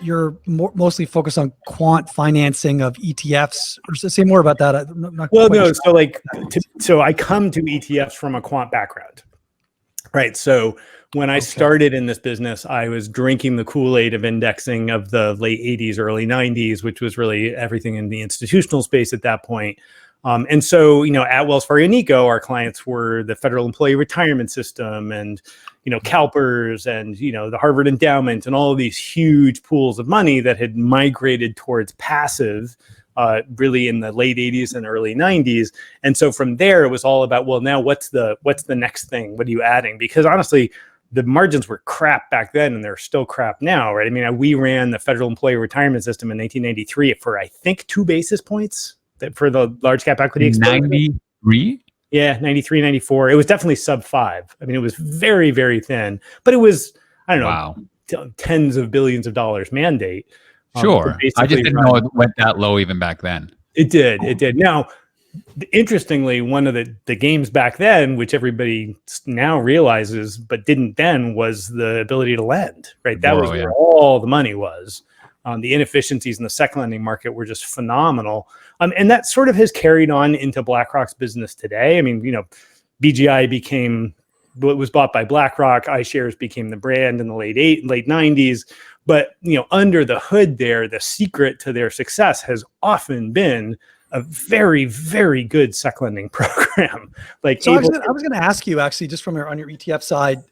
you're mostly focused on quant financing of ETFs. Or say more about that. Well, no. Sure. So I come to ETFs from a quant background, right? So when I started in this business, I was drinking the Kool-Aid of indexing of the late 80s, early 90s, which was really everything in the institutional space at that point. And so, at Wells Fargo and Nico, our clients were the Federal Employee Retirement System and, CalPERS and, the Harvard Endowment and all of these huge pools of money that had migrated towards passive really in the late 80s and early 90s. And so from there, it was all about, well, now what's the next thing? What are you adding? Because honestly, the margins were crap back then and they're still crap now, right? I mean, we ran the Federal Employee Retirement System in 1993 for, I think, 2 basis points for the large cap equity exposure. 93? Yeah, 93, 94. It was definitely sub 5. I mean, it was very, very thin, but it was, I don't know, tens of billions of dollars mandate. Sure. I just didn't know it went that low even back then. It did. Now, interestingly, one of the games back then, which everybody now realizes, but didn't then, was the ability to lend, right? That was where all the money was. The inefficiencies in the second lending market were just phenomenal. And that sort of has carried on into BlackRock's business today. I mean, BGI was bought by BlackRock. iShares became the brand in the late 90s. But, under the hood there, the secret to their success has often been a very, very good sec lending program. I was going to ask you, actually, just on your ETF side,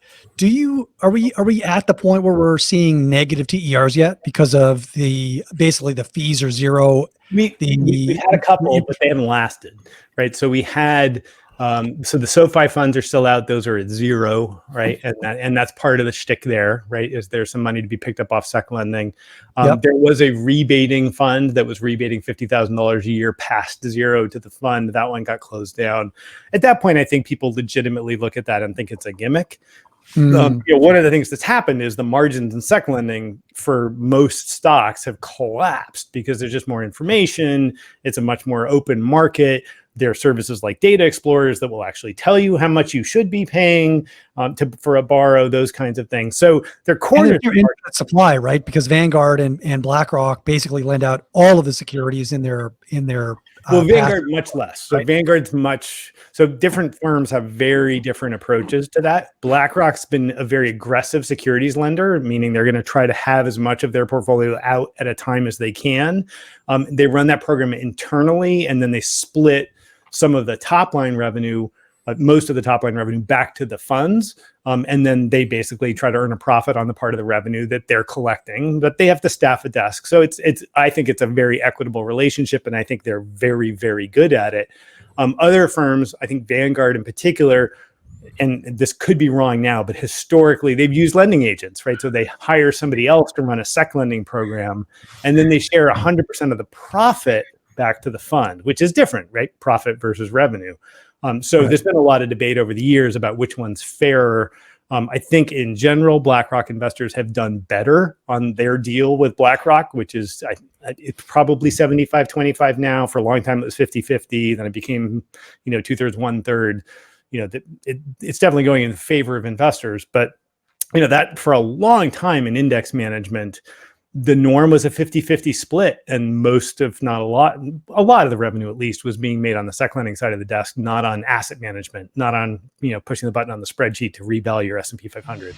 are we at the point where we're seeing negative TERs yet because of basically the fees are zero? We had a couple, but they haven't lasted, right? So we had. So the SoFi funds are still out; those are at zero, right? And that's part of the shtick there, right? Is there some money to be picked up off sec lending? There was a rebating fund that was rebating $50,000 a year past zero to the fund. That one got closed down. At that point, I think people legitimately look at that and think it's a gimmick. One of the things that's happened is the margins in sec lending for most stocks have collapsed because there's just more information. It's a much more open market. There are services like data explorers that will actually tell you how much you should be paying for a borrow, those kinds of things. So they're cornered supply, right? Because Vanguard and BlackRock basically lend out all of the securities in their Vanguard much less. So Vanguard's so different firms have very different approaches to that. BlackRock's been a very aggressive securities lender, meaning they're going to try to have as much of their portfolio out at a time as they can. They run that program internally, and then they split some of the top line revenue, most of the top line revenue, back to the funds. And then they basically try to earn a profit on the part of the revenue that they're collecting, but they have to staff a desk. So I think it's a very equitable relationship, and I think they're very, very good at it. Other firms, I think Vanguard in particular, and this could be wrong now, but historically they've used lending agents, right? So they hire somebody else to run a sec lending program, and then they share 100% of the profit back to the fund, which is different, right? Profit versus revenue. There's been a lot of debate over the years about which one's fairer. I think in general, BlackRock investors have done better on their deal with BlackRock, which is it's probably 75-25 now. For a long time, it was 50-50. Then it became, 2/3, 1/3. It's definitely going in favor of investors. But, that for a long time in index management, the norm was a 50-50 split, and most, if not a lot of the revenue at least was being made on the sec lending side of the desk, not on asset management, not on, pushing the button on the spreadsheet to revalue your S&P 500.